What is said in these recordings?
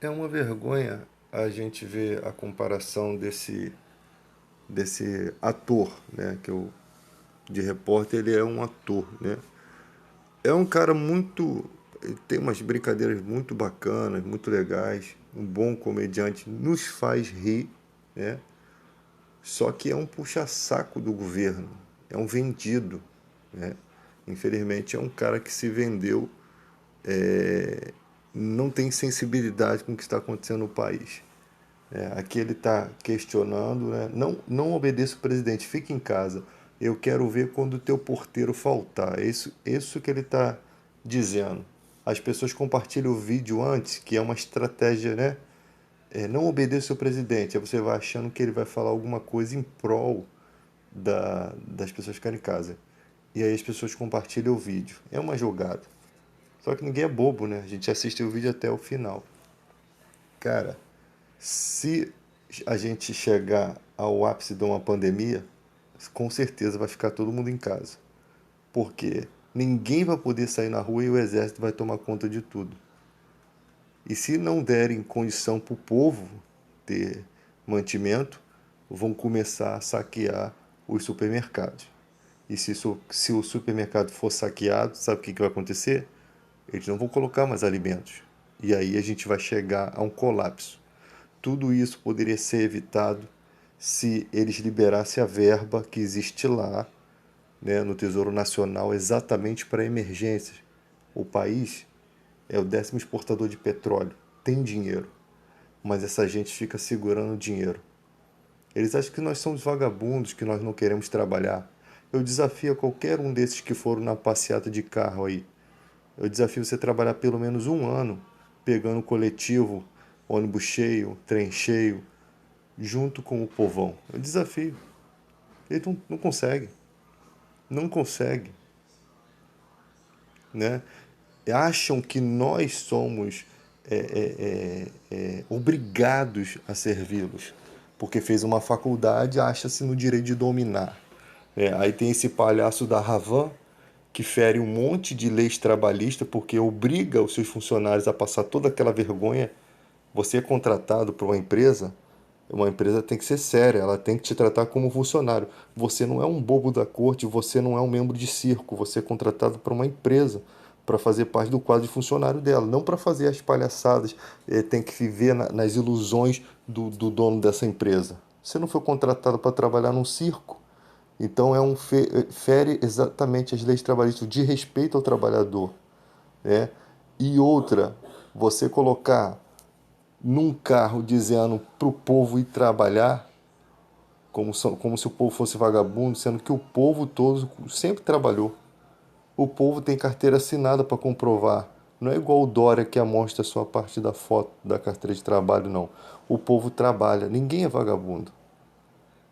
É uma vergonha a gente ver a comparação desse ator, né? De repórter, ele é um ator, né? É um cara muito. Ele tem umas brincadeiras muito bacanas, muito legais. Um bom comediante, nos faz rir, né? Só que é um puxa-saco do governo, é um vendido, né? Infelizmente é um cara que se vendeu, não tem sensibilidade com o que está acontecendo no país. Aqui ele está questionando, né? Não obedeça o presidente, fique em casa. Eu quero ver quando o teu porteiro faltar. É isso que ele está dizendo. As pessoas compartilham o vídeo antes, que é uma estratégia, né? Não obedeça o presidente. Aí você vai achando que ele vai falar alguma coisa em prol das pessoas ficarem em casa. E aí as pessoas compartilham o vídeo. É uma jogada. Só que ninguém é bobo, né? A gente assiste o vídeo até o final. Cara, se a gente chegar ao ápice de uma pandemia, com certeza vai ficar todo mundo em casa. Porque ninguém vai poder sair na rua e o exército vai tomar conta de tudo. E se não derem condição para o povo ter mantimento, vão começar a saquear os supermercados. E se o supermercado for saqueado, sabe o que vai acontecer? Eles não vão colocar mais alimentos. E aí a gente vai chegar a um colapso. Tudo isso poderia ser evitado se eles liberassem a verba que existe lá, né, no Tesouro Nacional, exatamente para emergências. O país é o 10º exportador de petróleo, tem dinheiro, mas essa gente fica segurando o dinheiro. Eles acham que nós somos vagabundos, que nós não queremos trabalhar. Eu desafio a qualquer um desses que foram na passeata de carro aí. Eu desafio você a trabalhar pelo menos um ano pegando coletivo, ônibus cheio, trem cheio, junto com o povão. Eu desafio. Ele não consegue. Não consegue. Né? Acham que nós somos obrigados a servi-los. Porque fez uma faculdade, acha-se no direito de dominar. Aí tem esse palhaço da Ravan, que fere um monte de leis trabalhistas porque obriga os seus funcionários a passar toda aquela vergonha. Você é contratado por uma empresa tem que ser séria, ela tem que te tratar como funcionário. Você não é um bobo da corte, você não é um membro de circo, você é contratado por uma empresa para fazer parte do quadro de funcionário dela, não para fazer as palhaçadas, tem que viver nas ilusões do dono dessa empresa. Você não foi contratado para trabalhar num circo, então fere exatamente as leis trabalhistas de respeito ao trabalhador, né? E outra, você colocar num carro dizendo para o povo ir trabalhar, como se o povo fosse vagabundo, sendo que o povo todo sempre trabalhou. O povo tem carteira assinada para comprovar. Não é igual o Dória que amostra só a parte da foto da carteira de trabalho, não. O povo trabalha, ninguém é vagabundo.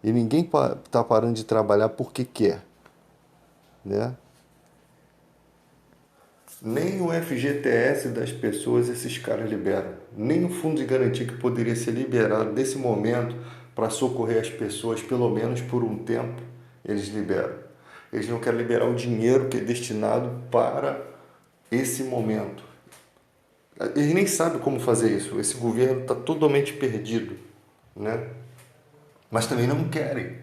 E ninguém está parando de trabalhar porque quer, né? Nem o FGTS das pessoas esses caras liberam. Nem o fundo de garantia que poderia ser liberado nesse momento para socorrer as pessoas, pelo menos por um tempo, eles liberam. Eles não querem liberar o dinheiro que é destinado para esse momento. Eles nem sabem como fazer isso. Esse governo está totalmente perdido, né? Mas também não querem.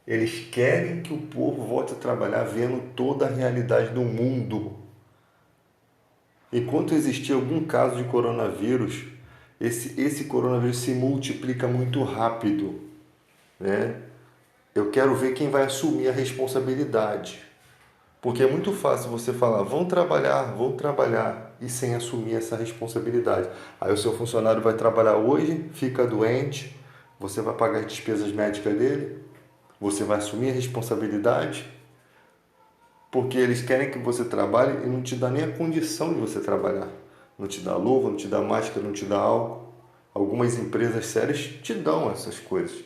Eles querem que o povo volte a trabalhar vendo toda a realidade do mundo. Enquanto existir algum caso de coronavírus, esse coronavírus se multiplica muito rápido, né? Eu quero ver quem vai assumir a responsabilidade. Porque é muito fácil você falar, vão trabalhar, e sem assumir essa responsabilidade. Aí o seu funcionário vai trabalhar hoje, fica doente, você vai pagar as despesas médicas dele, você vai assumir a responsabilidade, porque eles querem que você trabalhe e não te dá nem a condição de você trabalhar. Não te dá luva, não te dá máscara, não te dá álcool. Algumas empresas sérias te dão essas coisas.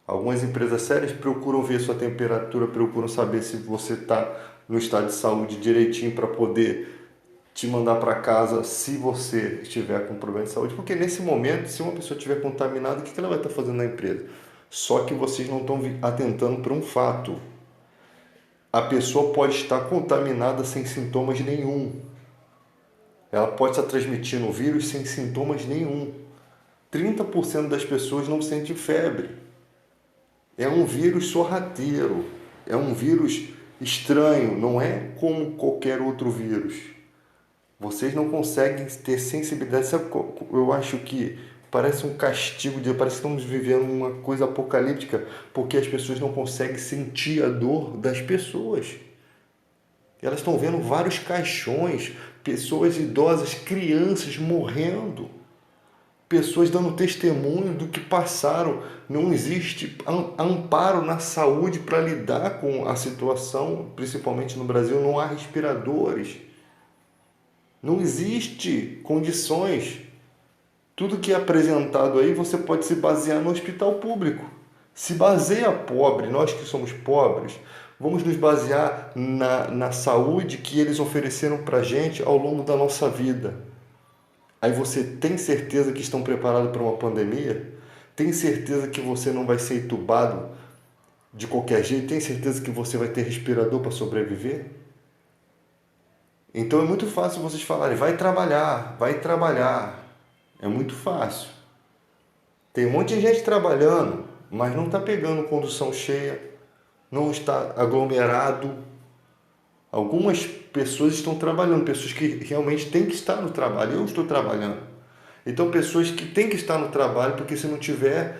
Algumas empresas sérias procuram ver sua temperatura, procuram saber se você está no estado de saúde direitinho para poder te mandar para casa se você estiver com problema de saúde. Porque nesse momento, se uma pessoa estiver contaminada, o que ela vai estar fazendo na empresa? Só que vocês não estão atentando para um fato. A pessoa pode estar contaminada sem sintomas nenhum. Ela pode estar transmitindo o vírus sem sintomas nenhum. 30% das pessoas não sentem febre. É um vírus sorrateiro, é um vírus estranho, não é como qualquer outro vírus. Vocês não conseguem ter sensibilidade. Eu acho que parece um castigo, parece que estamos vivendo uma coisa apocalíptica, porque as pessoas não conseguem sentir a dor das pessoas. Elas estão vendo vários caixões, pessoas idosas, crianças morrendo, pessoas dando testemunho do que passaram. Não existe amparo na saúde para lidar com a situação, principalmente no Brasil, não há respiradores. Não existe condições. Tudo que é apresentado aí, você pode se basear no hospital público. Se baseia pobre, nós que somos pobres, vamos nos basear na saúde que eles ofereceram para a gente ao longo da nossa vida. Aí você tem certeza que estão preparados para uma pandemia? Tem certeza que você não vai ser entubado de qualquer jeito? Tem certeza que você vai ter respirador para sobreviver? Então é muito fácil vocês falarem, vai trabalhar, vai trabalhar. É muito fácil. Tem um monte de gente trabalhando, mas não está pegando condução cheia, não está aglomerado. Algumas pessoas estão trabalhando, pessoas que realmente têm que estar no trabalho. Eu estou trabalhando. Então, pessoas que têm que estar no trabalho, porque se não tiver,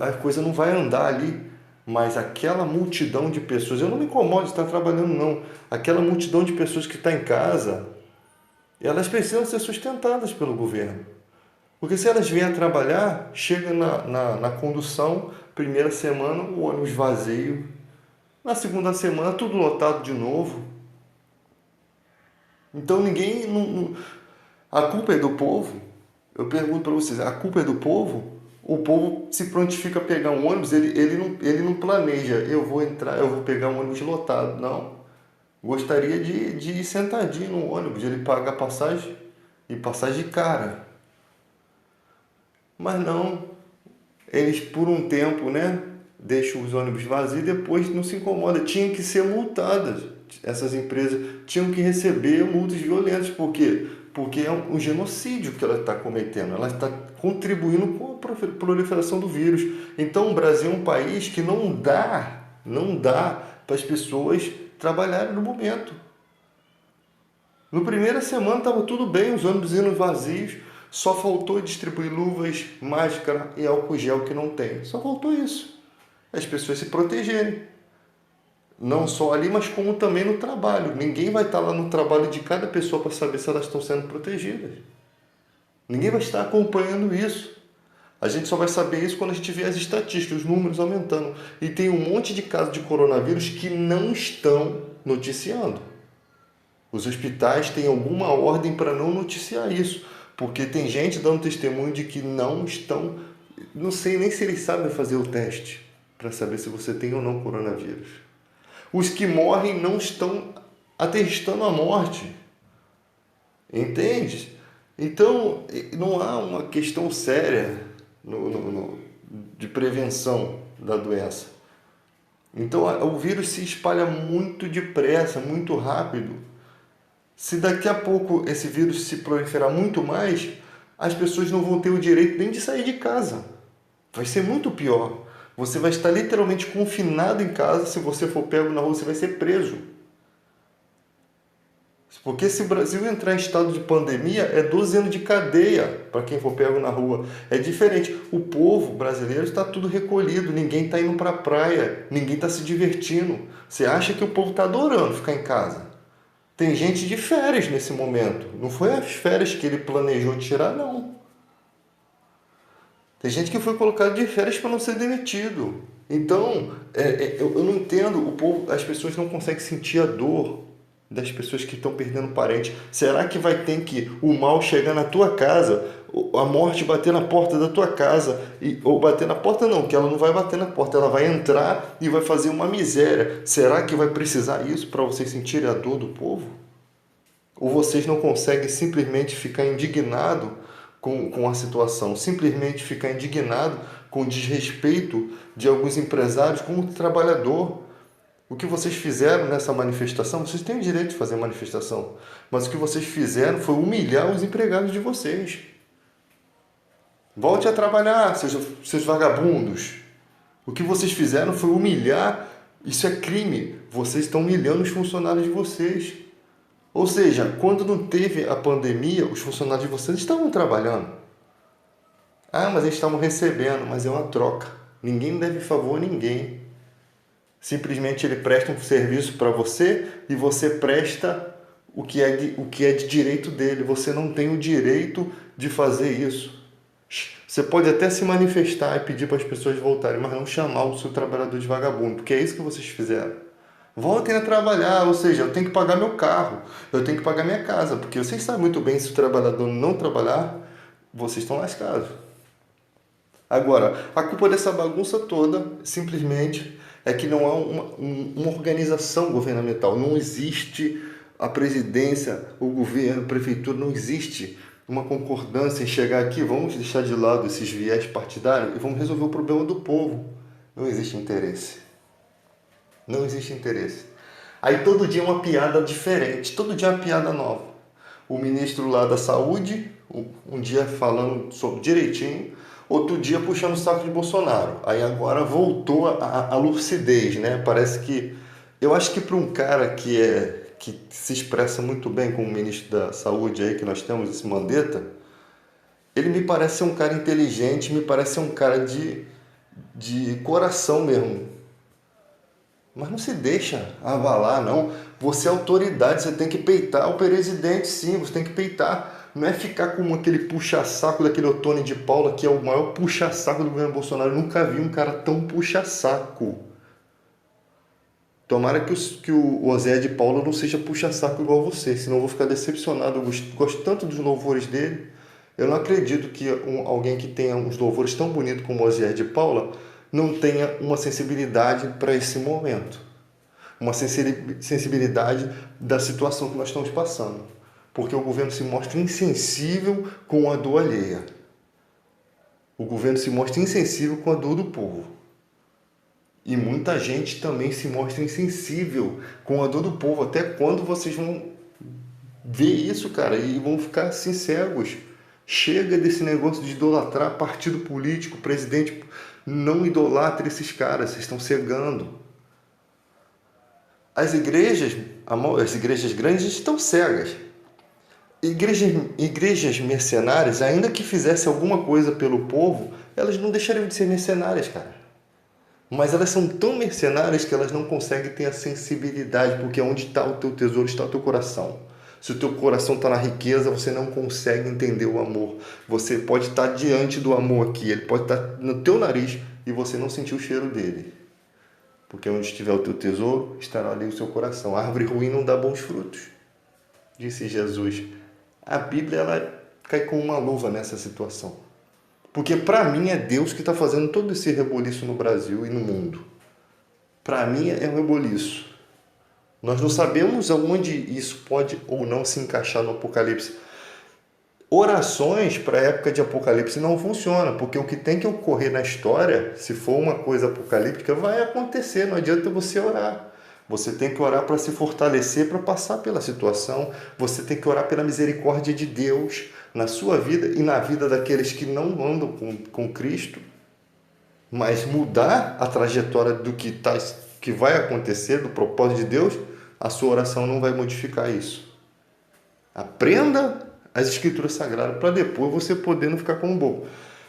a coisa não vai andar ali. Mas aquela multidão de pessoas, eu não me incomodo de estar trabalhando, não. Aquela multidão de pessoas que está em casa, elas precisam ser sustentadas pelo governo. Porque se elas vêm a trabalhar, chega na condução, primeira semana, o ônibus vazio. Na segunda semana, tudo lotado de novo. Então ninguém... A culpa é do povo? Eu pergunto para vocês, a culpa é do povo? O povo se prontifica a pegar um ônibus, ele não planeja, eu vou entrar, eu vou pegar um ônibus lotado. Não. Gostaria de ir sentadinho no ônibus, ele paga a passagem e passagem cara. Mas não, eles por um tempo, né, deixam os ônibus vazios e depois não se incomoda. Tinham que ser multadas, essas empresas tinham que receber multas violentas. Por quê? Porque é um genocídio que ela está cometendo, ela está contribuindo com a proliferação do vírus. Então o Brasil é um país que não dá para as pessoas trabalharem no momento. No primeira semana estava tudo bem, os ônibus indo vazios, só faltou distribuir luvas, máscara e álcool gel que não tem. Só faltou isso. As pessoas se protegerem. Não só ali, mas como também no trabalho. Ninguém vai estar lá no trabalho de cada pessoa para saber se elas estão sendo protegidas. Ninguém vai estar acompanhando isso. A gente só vai saber isso quando a gente vê as estatísticas, os números aumentando. E tem um monte de casos de coronavírus que não estão noticiando. Os hospitais têm alguma ordem para não noticiar isso, porque tem gente dando testemunho de que não estão, não sei nem se eles sabem fazer o teste para saber se você tem ou não coronavírus. Os que morrem não estão atestando a morte, entende? Então não há uma questão séria de prevenção da doença. Então o vírus se espalha muito depressa, muito rápido. Se daqui a pouco esse vírus se proliferar muito mais, as pessoas não vão ter o direito nem de sair de casa. Vai ser muito pior. Você vai estar literalmente confinado em casa. Se você for pego na rua, você vai ser preso. Porque se o Brasil entrar em estado de pandemia, é 12 anos de cadeia para quem for pego na rua. É diferente. O povo brasileiro está tudo recolhido. Ninguém está indo para a praia. Ninguém está se divertindo. Você acha que o povo está adorando ficar em casa? Tem gente de férias nesse momento. Não foi as férias que ele planejou tirar, não. Tem gente que foi colocado de férias para não ser demitido. Então, eu não entendo, o povo, as pessoas não conseguem sentir a dor das pessoas que estão perdendo parente. Será que vai ter que o mal chegar na tua casa, a morte bater na porta da tua casa, ou bater na porta não, que ela não vai bater na porta, ela vai entrar e vai fazer uma miséria. Será que vai precisar isso para vocês sentirem a dor do povo? Ou vocês não conseguem simplesmente ficar indignado com a situação, simplesmente ficar indignado com o desrespeito de alguns empresários com o trabalhador? O que vocês fizeram nessa manifestação, vocês têm o direito de fazer manifestação, mas o que vocês fizeram foi humilhar os empregados de vocês. Volte a trabalhar, seus vagabundos. O que vocês fizeram foi humilhar, isso é crime. Vocês estão humilhando os funcionários de vocês. Ou seja, quando não teve a pandemia, os funcionários de vocês estavam trabalhando. Ah, mas eles estavam recebendo, mas é uma troca. Ninguém deve favor a ninguém. Simplesmente ele presta um serviço para você e você presta o que é de direito dele. Você não tem o direito de fazer isso. Você pode até se manifestar e pedir para as pessoas voltarem, mas não chamar o seu trabalhador de vagabundo, porque é isso que vocês fizeram. Voltem a trabalhar, ou seja, eu tenho que pagar meu carro, eu tenho que pagar minha casa, porque vocês sabem muito bem, se o trabalhador não trabalhar, vocês estão lascados. Agora, a culpa dessa bagunça toda, simplesmente, é que não há uma organização governamental, não existe a presidência, o governo, a prefeitura, não existe uma concordância em chegar aqui, vamos deixar de lado esses viés partidários e vamos resolver o problema do povo. Não existe interesse. Não existe interesse. Aí todo dia é uma piada diferente, todo dia é uma piada nova. O ministro lá da saúde, um dia falando sobre direitinho, outro dia puxando o saco de Bolsonaro. Aí agora voltou a lucidez, né? Parece que... Eu acho que para um cara que se expressa muito bem como ministro da saúde aí que nós temos, esse Mandetta, ele me parece ser um cara inteligente, me parece ser um cara de coração mesmo. Mas não se deixa avalar, não. Você é autoridade, você tem que peitar o presidente, sim, você tem que peitar. Não é ficar como aquele puxa-saco daquele Ottoni de Paula, que é o maior puxa-saco do governo Bolsonaro. Eu nunca vi um cara tão puxa-saco. Tomara que o Osé de Paula não seja puxa-saco igual você, senão eu vou ficar decepcionado. Eu gosto tanto dos louvores dele. Eu não acredito que alguém que tenha uns louvores tão bonitos como o Osé de Paula não tenha uma sensibilidade para esse momento. Uma sensibilidade da situação que nós estamos passando. Porque o governo se mostra insensível com a dor alheia. O governo se mostra insensível com a dor do povo. E muita gente também se mostra insensível com a dor do povo. Até quando vocês vão ver isso, cara, e vão ficar assim cegos? Chega desse negócio de idolatrar partido político, presidente. Não idolatre esses caras, vocês estão cegando. As igrejas grandes estão cegas. Igrejas mercenárias, ainda que fizessem alguma coisa pelo povo, elas não deixariam de ser mercenárias, cara. Mas elas são tão mercenárias que elas não conseguem ter a sensibilidade, porque onde está o teu tesouro está o teu coração. Se o teu coração está na riqueza, você não consegue entender o amor. Você pode estar diante do amor aqui, ele pode estar no teu nariz e você não sentir o cheiro dele. Porque onde estiver o teu tesouro, estará ali o seu coração. A árvore ruim não dá bons frutos, disse Jesus. A Bíblia ela cai com uma luva nessa situação. Porque para mim é Deus que está fazendo todo esse reboliço no Brasil e no mundo. Para mim é um reboliço. Nós não sabemos aonde isso pode ou não se encaixar no Apocalipse. Orações para a época de Apocalipse não funcionam, porque o que tem que ocorrer na história, se for uma coisa apocalíptica, vai acontecer. Não adianta você orar. Você tem que orar para se fortalecer, para passar pela situação. Você tem que orar pela misericórdia de Deus na sua vida e na vida daqueles que não andam com Cristo. Mas mudar a trajetória do que vai acontecer, do propósito de Deus, a sua oração não vai modificar isso. Aprenda as Escrituras Sagradas para depois você poder não ficar como bobo.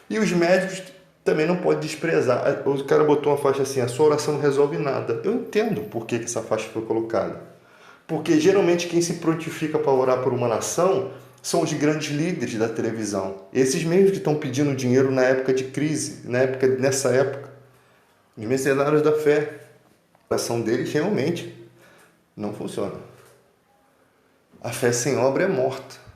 E os médicos também não podem desprezar. O cara botou uma faixa assim, a sua oração não resolve nada. Eu entendo por que essa faixa foi colocada. Porque geralmente quem se prontifica para orar por uma nação são os grandes líderes da televisão. Esses mesmos que estão pedindo dinheiro na época de crise, nessa época. Os mercenários da fé. A oração deles realmente não funciona. A fé sem obra é morta.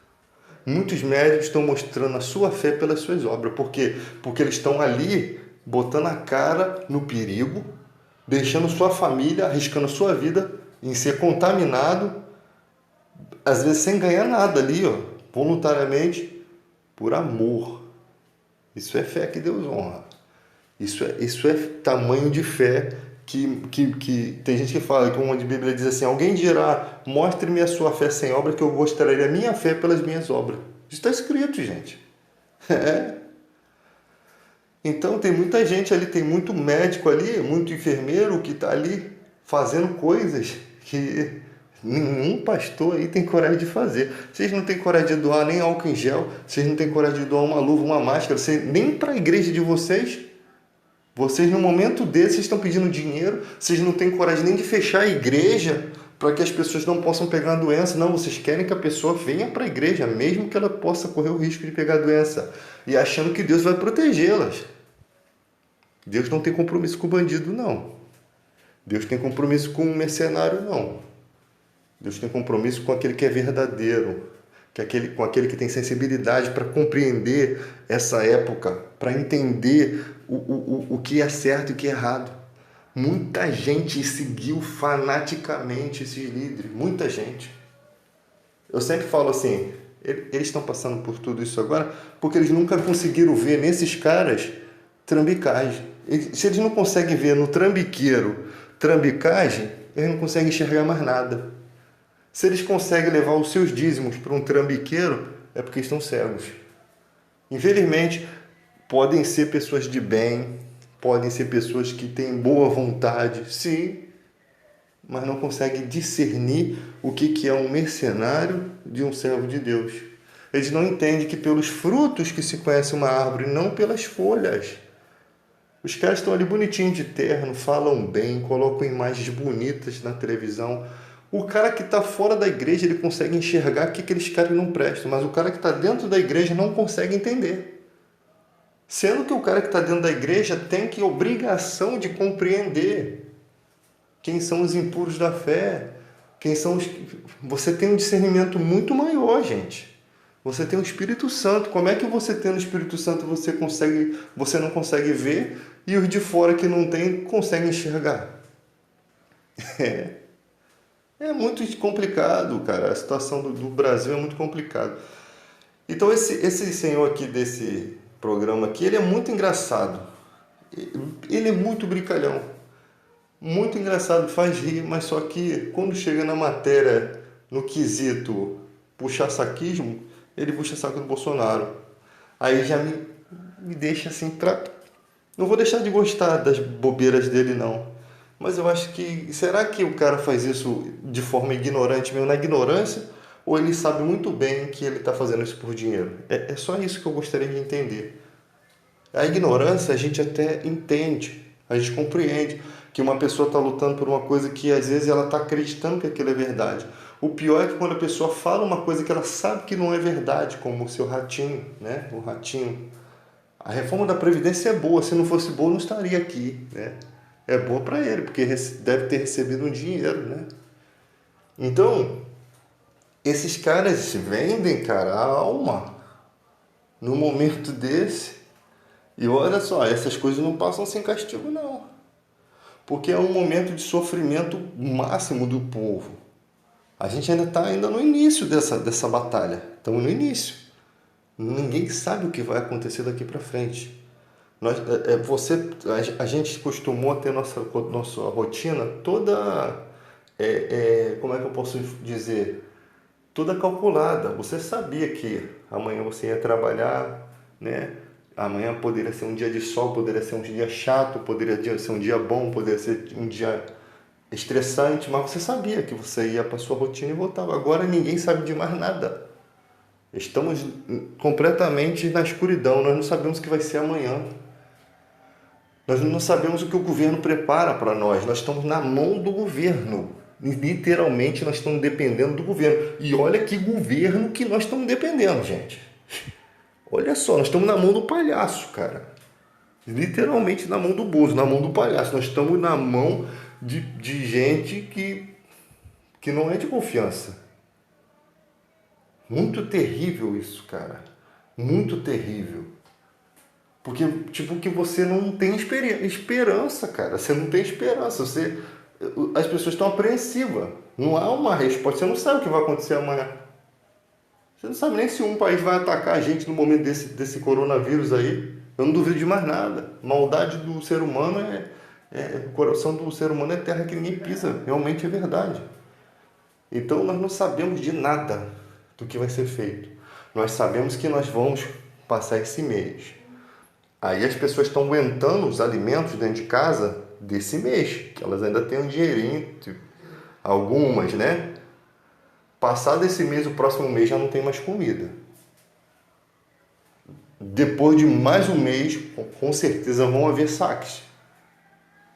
Muitos médicos estão mostrando a sua fé pelas suas obras. Por quê? Porque eles estão ali botando a cara no perigo, deixando sua família, arriscando sua vida em ser contaminado, às vezes sem ganhar nada ali, ó, voluntariamente, por amor. Isso é fé que Deus honra. Isso é tamanho de fé que tem gente que fala, que uma de Bíblia diz assim, alguém dirá, mostre-me a sua fé sem obra, que eu mostrarei a minha fé pelas minhas obras. Isso está escrito, gente. É. Então tem muita gente ali, tem muito médico ali, muito enfermeiro que está ali fazendo coisas que nenhum pastor aí tem coragem de fazer. Vocês não têm coragem de doar nem álcool em gel, vocês não têm coragem de doar uma luva, uma máscara, nem para a igreja de vocês. Vocês, no momento desse, vocês estão pedindo dinheiro, vocês não têm coragem nem de fechar a igreja para que as pessoas não possam pegar a doença. Não, vocês querem que a pessoa venha para a igreja, mesmo que ela possa correr o risco de pegar a doença, e achando que Deus vai protegê-las. Deus não tem compromisso com o bandido, não. Deus tem compromisso com o mercenário, não. Deus tem compromisso com aquele que é verdadeiro, com aquele que tem sensibilidade para compreender essa época, para entender o que é certo e o que é errado. Muita gente seguiu fanaticamente esses líderes, muita gente. Eu sempre falo assim, eles estão passando por tudo isso agora porque eles nunca conseguiram ver nesses caras trambicagem. Se eles não conseguem ver no trambiqueiro trambicagem, eles não conseguem enxergar mais nada. Se eles conseguem levar os seus dízimos para um trambiqueiro, é porque estão cegos. Infelizmente, podem ser pessoas de bem, podem ser pessoas que têm boa vontade, sim, mas não conseguem discernir o que é um mercenário de um servo de Deus. Eles não entendem que pelos frutos que se conhece uma árvore, não pelas folhas. Os caras estão ali bonitinhos de terno, falam bem, colocam imagens bonitas na televisão. O cara que está fora da igreja, ele consegue enxergar que aqueles caras não prestam, mas o cara que está dentro da igreja não consegue entender. Sendo que o cara que está dentro da igreja tem que obrigação de compreender quem são os impuros da fé, quem são os... Você tem um discernimento muito maior, gente. Você tem o Espírito Santo. Como é que você tendo o Espírito Santo você não consegue ver e os de fora que não tem conseguem enxergar? É muito complicado, cara. A situação do Brasil é muito complicada. Então esse senhor aqui desse programa aqui, ele é muito engraçado. Ele é muito brincalhão. Muito engraçado, faz rir, mas só que quando chega na matéria, no quesito puxa-saquismo, ele puxa saco do Bolsonaro. Aí já me deixa assim, não vou deixar de gostar das bobeiras dele, não. Mas eu acho que, será que o cara faz isso de forma ignorante, mesmo na ignorância? Ou ele sabe muito bem que ele está fazendo isso por dinheiro? É só isso que eu gostaria de entender. A ignorância a gente até entende, a gente compreende que uma pessoa está lutando por uma coisa que às vezes ela está acreditando que aquilo é verdade. O pior é que quando a pessoa fala uma coisa que ela sabe que não é verdade, como o seu ratinho, né? O ratinho. A reforma da Previdência é boa, se não fosse boa não estaria aqui, né? É boa para ele, porque deve ter recebido um dinheiro, né? Então, esses caras vendem, cara, a alma no momento desse. E olha só, essas coisas não passam sem castigo, não. Porque é um momento de sofrimento máximo do povo. A gente ainda está no início dessa batalha. Estamos no início. Ninguém sabe o que vai acontecer daqui para frente. A gente costumou ter nossa rotina toda, como é que eu posso dizer? Toda calculada. Você sabia que amanhã você ia trabalhar, né? Amanhã poderia ser um dia de sol, poderia ser um dia chato, poderia ser um dia bom, poderia ser um dia estressante, mas você sabia que você ia para sua rotina e voltava. Agora ninguém sabe de mais nada. Estamos completamente na escuridão, nós não sabemos o que vai ser amanhã. Nós não sabemos o que o governo prepara para nós, nós estamos na mão do governo. Literalmente nós estamos dependendo do governo. E olha que governo que nós estamos dependendo, gente. Olha só, nós estamos na mão do palhaço, cara. Literalmente na mão do Bozo, na mão do palhaço. Nós estamos na mão de gente que não é de confiança. Muito terrível isso, cara. Muito terrível. Porque, tipo, que você não tem esperança, cara. Você não tem esperança. As pessoas estão apreensivas. Não há uma resposta. Você não sabe o que vai acontecer amanhã. Você não sabe nem se um país vai atacar a gente no momento desse coronavírus aí. Eu não duvido de mais nada. Maldade do ser humano O coração do ser humano é terra que ninguém pisa, realmente é verdade. Então nós não sabemos de nada do que vai ser feito. Nós sabemos que nós vamos passar esse mês. Aí as pessoas estão aguentando os alimentos dentro de casa desse mês, que elas ainda têm um dinheirinho, tipo, algumas, né? Passado esse mês, o próximo mês já não tem mais comida. Depois de mais um mês, com certeza vão haver saques.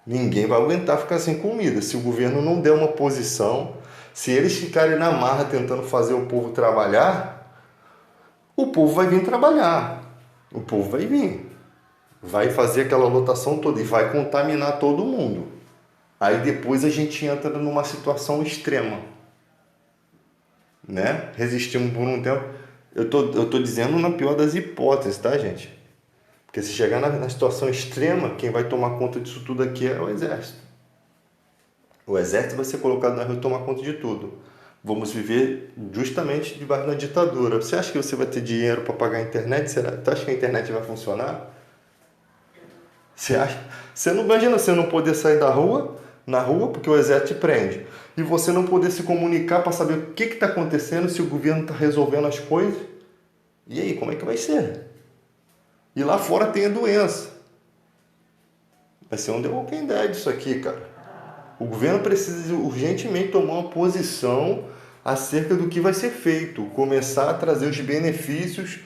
Ninguém vai aguentar ficar sem comida. Se o governo não der uma posição, se eles ficarem na marra tentando fazer o povo trabalhar, o povo vai vir trabalhar. O povo vai vir. Vai fazer aquela lotação toda e vai contaminar todo mundo. Aí depois a gente entra numa situação extrema, né? Resistimos por um tempo. Eu tô dizendo na pior das hipóteses, tá, gente? Porque se chegar na situação extrema, quem vai tomar conta disso tudo aqui é o exército. O exército vai ser colocado na rua e tomar conta de tudo. Vamos viver justamente debaixo da ditadura. Você acha que você vai ter dinheiro para pagar a internet? Será? Você acha que a internet vai funcionar? Você acha? Você não imagina você não poder sair na rua, porque o exército te prende. E você não poder se comunicar para saber o que está acontecendo, se o governo está resolvendo as coisas. E aí, como é que vai ser? E lá fora tem a doença. Vai ser um The Walking Dead isso aqui, cara. O governo precisa urgentemente tomar uma posição acerca do que vai ser feito. Começar a trazer os benefícios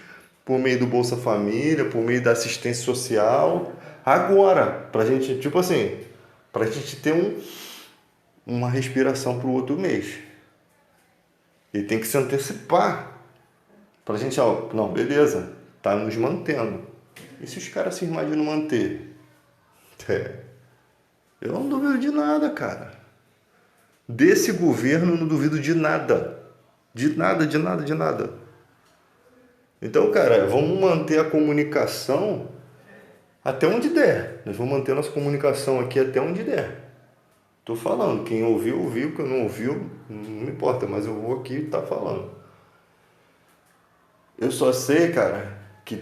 por meio do Bolsa Família, por meio da assistência social. Agora, pra gente, tipo assim, pra gente ter uma respiração pro outro mês. E tem que se antecipar. Pra gente, ó, não, beleza, tá nos mantendo. E se os caras se imaginam manter? Eu não duvido de nada, cara. Desse governo eu não duvido de nada. De nada, de nada, de nada. Então, cara, vamos manter a comunicação até onde der. Nós vamos manter nossa comunicação aqui até onde der. Tô falando, quem ouviu, ouviu, quem não ouviu, não me importa, mas eu vou aqui e tá falando. Eu só sei, cara, que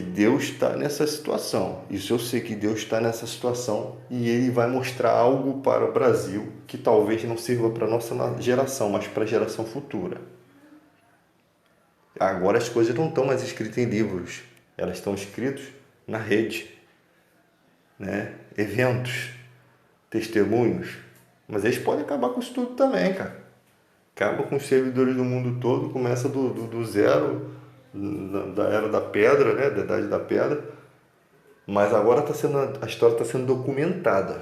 Deus está nessa situação. Isso eu sei que Deus está nessa situação e Ele vai mostrar algo para o Brasil que talvez não sirva para a nossa geração, mas para a geração futura. Agora as coisas não estão mais escritas em livros, elas estão escritas na rede, né? Eventos, testemunhos. Mas eles podem acabar com isso tudo também, cara. Acaba com os servidores do mundo todo, começa do zero, da era da pedra, né? Da idade da pedra. Mas agora a história está sendo documentada.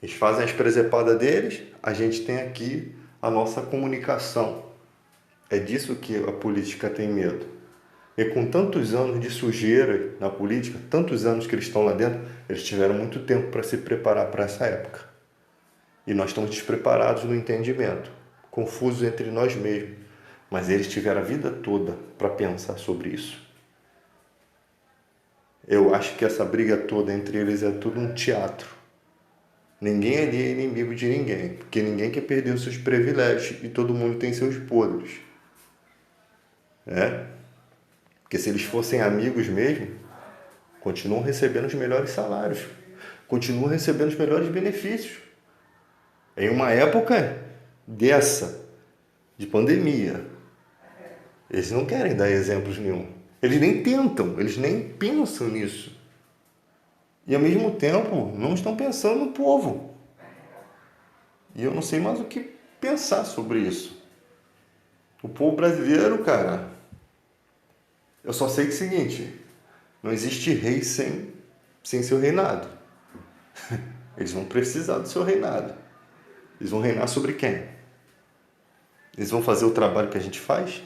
Eles fazem as presepadas deles, a gente tem aqui a nossa comunicação. É disso que a política tem medo. E com tantos anos de sujeira na política, tantos anos que eles estão lá dentro, eles tiveram muito tempo para se preparar para essa época. E nós estamos despreparados no entendimento, confusos entre nós mesmos. Mas eles tiveram a vida toda para pensar sobre isso. Eu acho que essa briga toda entre eles é tudo um teatro. Ninguém ali é inimigo de ninguém, porque ninguém quer perder os seus privilégios e todo mundo tem seus podres. Né? Porque se eles fossem amigos mesmo, continuam recebendo os melhores salários, continuam recebendo os melhores benefícios. Em uma época dessa, de pandemia, eles não querem dar exemplos nenhum. Eles nem tentam, eles nem pensam nisso. E ao mesmo tempo, não estão pensando no povo. E eu não sei mais o que pensar sobre isso. O povo brasileiro, cara, eu só sei que é o seguinte, não existe rei sem seu reinado. Eles vão precisar do seu reinado. Eles vão reinar sobre quem? Eles vão fazer o trabalho que a gente faz?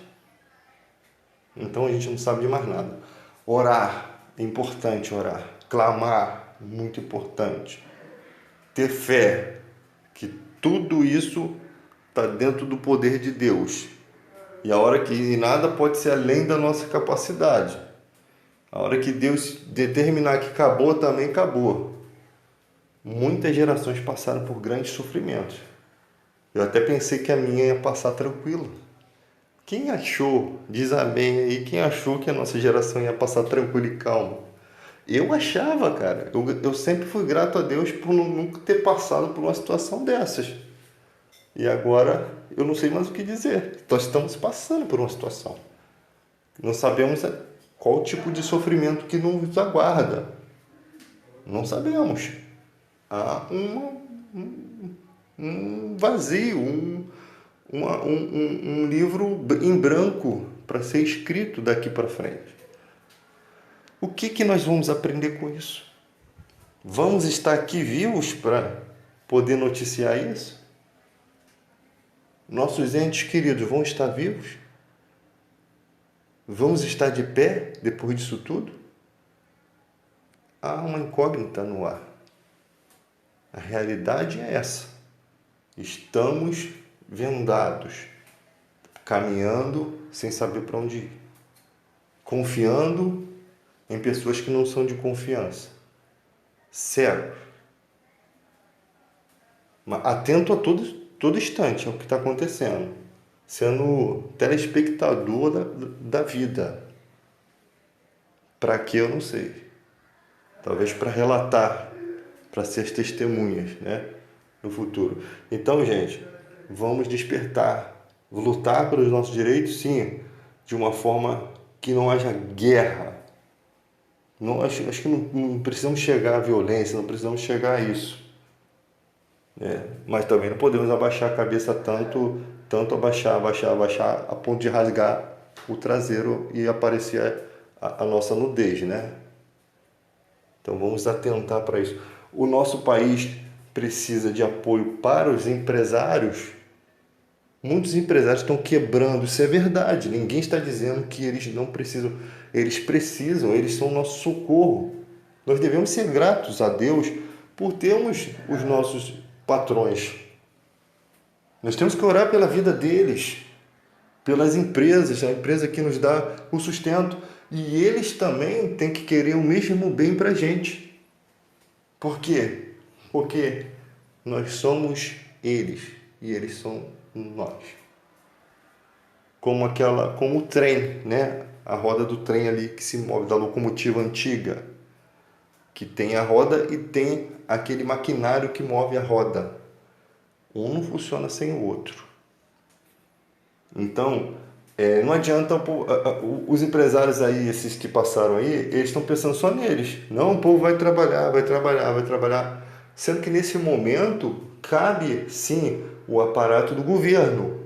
Então a gente não sabe de mais nada. Orar, é importante orar. Clamar, muito importante. Ter fé, que tudo isso está dentro do poder de Deus. E a hora que nada pode ser além da nossa capacidade. A hora que Deus determinar que acabou, também acabou. Muitas gerações passaram por grandes sofrimentos. Eu até pensei que a minha ia passar tranquilo. Quem achou, diz amém aí, quem achou que a nossa geração ia passar tranquilo e calmo? Eu achava, cara, eu sempre fui grato a Deus por nunca ter passado por uma situação dessas. E agora eu não sei mais o que dizer. Nós estamos passando por uma situação. Não sabemos qual tipo de sofrimento que nos aguarda. Não sabemos. Há um vazio, um livro em branco para ser escrito daqui para frente. O que nós vamos aprender com isso? Vamos estar aqui vivos para poder noticiar isso? Nossos entes queridos vão estar vivos? Vamos estar de pé depois disso tudo? Há uma incógnita no ar. A realidade é essa. Estamos vendados, caminhando sem saber para onde ir, confiando em pessoas que não são de confiança, cegos, atento a todo instante ao que está acontecendo, sendo telespectador da vida. Para que eu não sei. Talvez para relatar, para ser as testemunhas, né, no futuro. Então, gente, vamos despertar, lutar pelos nossos direitos, sim, de uma forma que não haja guerra. Não, acho que não precisamos chegar à violência, não precisamos chegar a isso. Mas também não podemos abaixar a cabeça tanto abaixar, a ponto de rasgar o traseiro e aparecer a nossa nudez, né? Então vamos atentar para isso. O nosso país precisa de apoio para os empresários. Muitos empresários estão quebrando, isso é verdade. Ninguém está dizendo que eles não precisam. Eles precisam, eles são o nosso socorro. Nós devemos ser gratos a Deus por termos os nossos patrões. Nós temos que orar pela vida deles, pelas empresas, a empresa que nos dá o sustento. E eles também têm que querer o mesmo bem para a gente. Por quê? Porque nós somos eles e eles são nós. Como o trem, né? A roda do trem ali que se move, da locomotiva antiga, que tem a roda e tem aquele maquinário que move a roda. Um não funciona sem o outro. Então, não adianta os empresários aí, esses que passaram aí, eles estão pensando só neles. Não, o povo vai trabalhar. Sendo que nesse momento cabe sim o aparato do governo.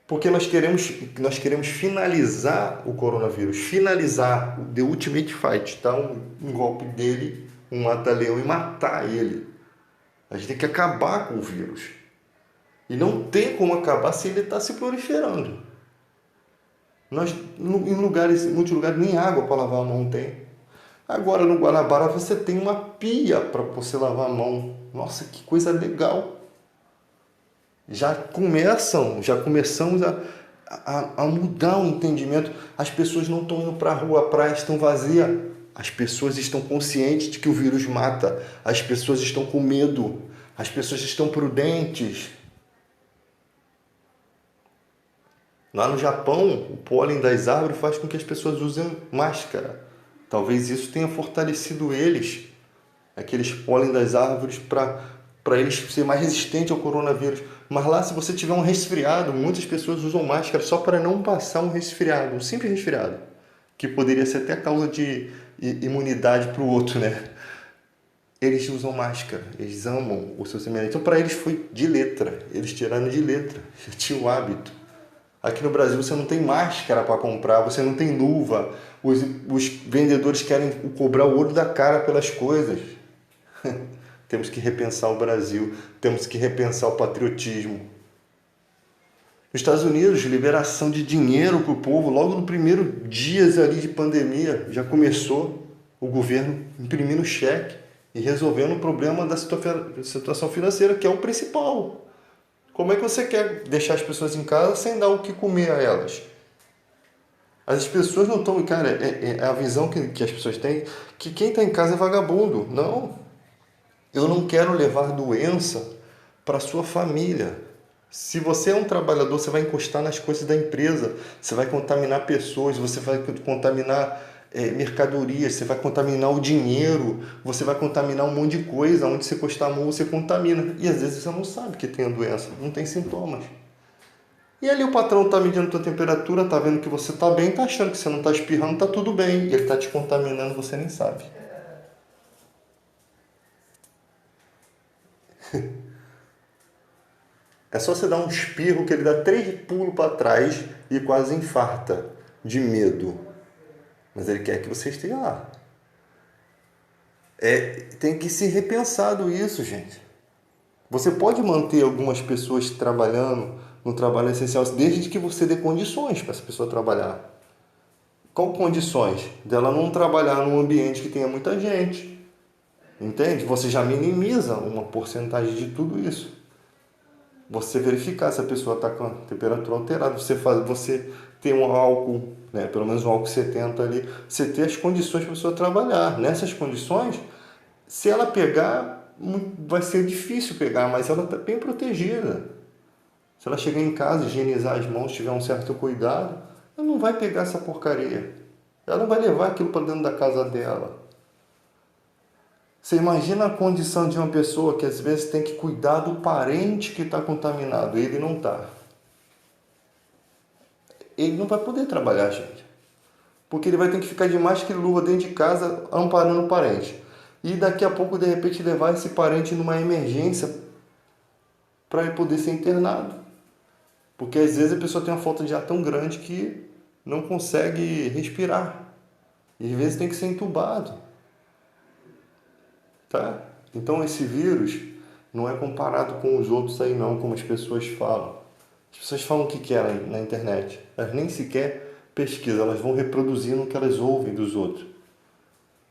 Porque nós queremos finalizar o coronavírus, finalizar o The Ultimate Fight, dar um golpe dele, um mata-leão e matar ele. A gente tem que acabar com o vírus. E não tem como acabar se ele está se proliferando. Em muitos lugares, nem água para lavar a mão tem. Agora, no Guanabara, você tem uma pia para você lavar a mão. Nossa, que coisa legal! Já começamos a mudar o entendimento. As pessoas não estão indo para a rua, a praia estão vazia. As pessoas estão conscientes de que o vírus mata. As pessoas estão com medo. As pessoas estão prudentes. Lá no Japão, o pólen das árvores faz com que as pessoas usem máscara. Talvez isso tenha fortalecido eles, aqueles pólen das árvores, para eles ser mais resistentes ao coronavírus. Mas lá, se você tiver um resfriado, muitas pessoas usam máscara só para não passar um resfriado, um simples resfriado, que poderia ser até causa de imunidade para o outro, né? Eles usam máscara, eles amam o seu semelhante. Então, para eles foi de letra, eles tiraram de letra, já tinha o hábito. Aqui no Brasil você não tem máscara para comprar, você não tem luva, os vendedores querem cobrar o olho da cara pelas coisas. Temos que repensar o Brasil, temos que repensar o patriotismo. Nos Estados Unidos, liberação de dinheiro para o povo, logo no primeiro dias ali de pandemia, já começou o governo imprimindo cheque e resolvendo o problema da situação financeira, que é o principal. Como é que você quer deixar as pessoas em casa sem dar o que comer a elas? As pessoas não estão... Cara, é a visão que as pessoas têm, que quem está em casa é vagabundo. Não. Eu não quero levar doença para a sua família. Se você é um trabalhador, você vai encostar nas coisas da empresa. Você vai contaminar pessoas, você vai contaminar mercadorias, você vai contaminar o dinheiro, você vai contaminar um monte de coisa, onde você encostar a mão você contamina. E às vezes você não sabe que tem a doença, não tem sintomas. E ali o patrão tá medindo a tua temperatura, tá vendo que você tá bem, tá achando que você não tá espirrando, tá tudo bem. E ele tá te contaminando, você nem sabe. É só você dar um espirro que ele dá 3 pulos para trás e quase infarta de medo. Mas ele quer que você esteja lá. Tem que ser repensado isso, gente. Você pode manter algumas pessoas trabalhando no trabalho essencial desde que você dê condições para essa pessoa trabalhar. Qual condições? Dela não trabalhar num ambiente que tenha muita gente. Entende? Você já minimiza uma porcentagem de tudo isso. Você verificar se a pessoa está com a temperatura alterada, você ter um álcool, né, pelo menos um álcool 70 ali, você ter as condições para a pessoa trabalhar. Nessas condições, se ela pegar, vai ser difícil pegar, mas ela está bem protegida. Se ela chegar em casa, higienizar as mãos, tiver um certo cuidado, ela não vai pegar essa porcaria. Ela não vai levar aquilo para dentro da casa dela. Você imagina a condição de uma pessoa que às vezes tem que cuidar do parente que está contaminado, ele não está. Ele não vai poder trabalhar, gente. Porque ele vai ter que ficar de máscara e luva dentro de casa, amparando o parente. E daqui a pouco, de repente, levar esse parente numa emergência para ele poder ser internado. Porque às vezes a pessoa tem uma falta de ar tão grande que não consegue respirar. E às vezes tem que ser entubado. Tá? Então esse vírus não é comparado com os outros aí não, como as pessoas falam. As pessoas falam o que querem na internet. Elas nem sequer pesquisam, elas vão reproduzindo o que elas ouvem dos outros.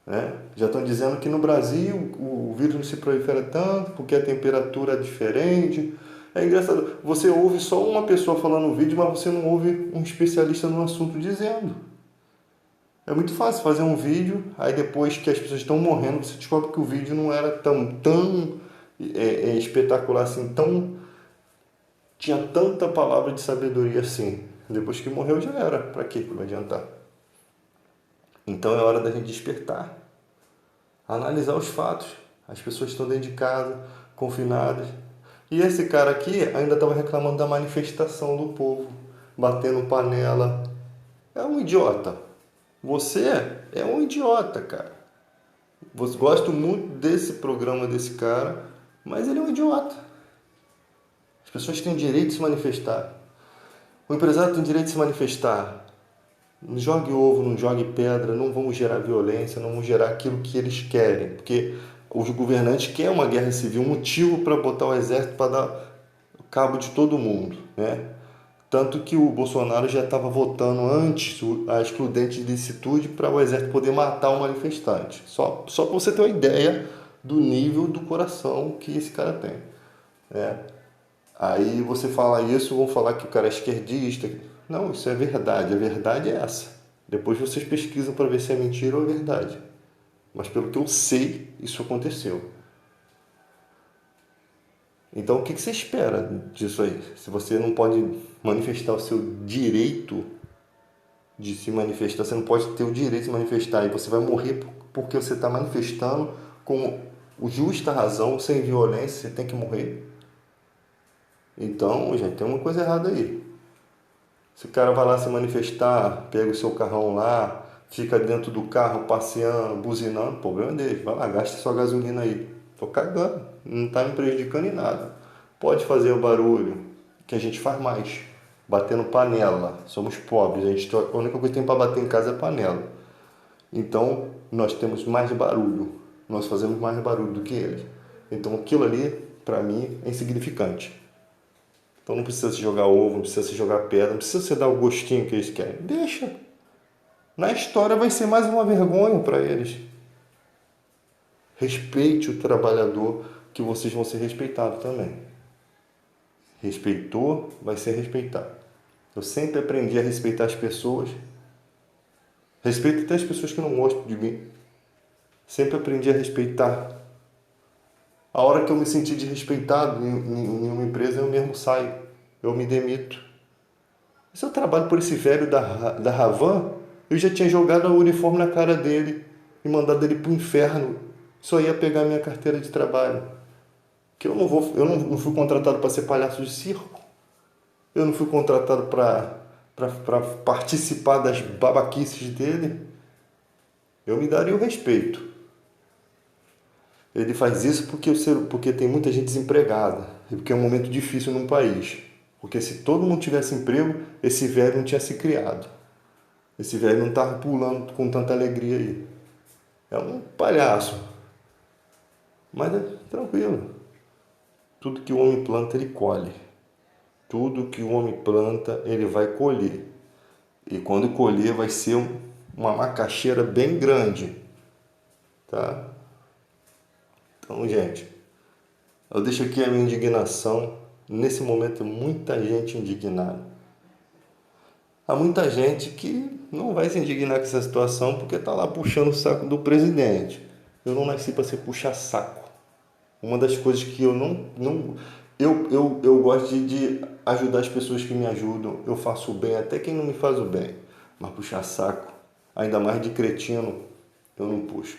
Né? Já estão dizendo que no Brasil o vírus não se prolifera tanto porque a temperatura é diferente. É engraçado, você ouve só uma pessoa falando no vídeo, mas você não ouve um especialista no assunto dizendo. É muito fácil fazer um vídeo, aí depois que as pessoas estão morrendo, você descobre que o vídeo não era tão espetacular assim, tinha tanta palavra de sabedoria assim. Depois que morreu já era, para quê que vai adiantar? Então é hora da gente despertar, analisar os fatos. As pessoas estão dentro de casa, confinadas. E esse cara aqui ainda estava reclamando da manifestação do povo, batendo panela. É um idiota. Você é um idiota, cara. Gosto muito desse programa desse cara, mas ele é um idiota. As pessoas têm direito de se manifestar. O empresário tem direito de se manifestar. Não jogue ovo, não jogue pedra, não vamos gerar violência, não vamos gerar aquilo que eles querem. Porque os governantes querem uma guerra civil, um motivo para botar o exército para dar cabo de todo mundo, né? Tanto que o Bolsonaro já estava votando antes a excludente de licitude para o exército poder matar o manifestante. Só para você ter uma ideia do nível do coração que esse cara tem. Né? Aí você fala isso, vão falar que o cara é esquerdista. Não, isso é verdade. A verdade é essa. Depois vocês pesquisam para ver se é mentira ou é verdade. Mas pelo que eu sei, isso aconteceu. Então, o que você espera disso aí? Se você não pode manifestar o seu direito de se manifestar, você não pode ter o direito de se manifestar e você vai morrer porque você está manifestando com justa razão, sem violência, você tem que morrer. Então, gente, tem uma coisa errada aí. Se o cara vai lá se manifestar, pega o seu carrão lá, fica dentro do carro passeando, buzinando, problema dele. Vai lá, gasta sua gasolina aí. Tô cagando, não tá me prejudicando em nada. Pode fazer o barulho que a gente faz mais, batendo panela. Somos pobres, a única coisa que tem para bater em casa é panela. Então, nós temos mais barulho, nós fazemos mais barulho do que eles. Então, aquilo ali, para mim, é insignificante. Então, não precisa se jogar ovo, não precisa se jogar pedra, não precisa se dar o gostinho que eles querem. Deixa. Na história vai ser mais uma vergonha para eles. Respeite o trabalhador, que vocês vão ser respeitados também. Respeitou, vai ser respeitado. Eu sempre aprendi a respeitar as pessoas. Respeito até as pessoas que não gostam de mim. Sempre aprendi a respeitar. A hora que eu me senti desrespeitado em uma empresa, eu mesmo saio. Eu me demito. Se eu trabalho por esse velho da Ravan, eu já tinha jogado o uniforme na cara dele e mandado ele pro inferno. Só ia pegar minha carteira de trabalho. Que eu não fui contratado para ser palhaço de circo. Eu não fui contratado para participar das babaquices dele. Eu me daria o respeito. Ele faz isso porque tem muita gente desempregada. E porque é um momento difícil num país. Porque se todo mundo tivesse emprego, esse velho não tinha se criado. Esse velho não estava pulando com tanta alegria aí. É um palhaço. Mas é tranquilo. Tudo que o homem planta, ele colhe. Tudo que o homem planta, ele vai colher. E quando colher, vai ser uma macaxeira bem grande. Tá? Então, gente, eu deixo aqui a minha indignação. Nesse momento, muita gente indignada. Há muita gente que não vai se indignar com essa situação porque está lá puxando o saco do presidente. Eu não nasci para ser puxa-saco. Uma das coisas que eu não eu gosto de ajudar as pessoas que me ajudam. Eu faço o bem até quem não me faz o bem. Mas puxar saco, ainda mais de cretino, eu não puxo.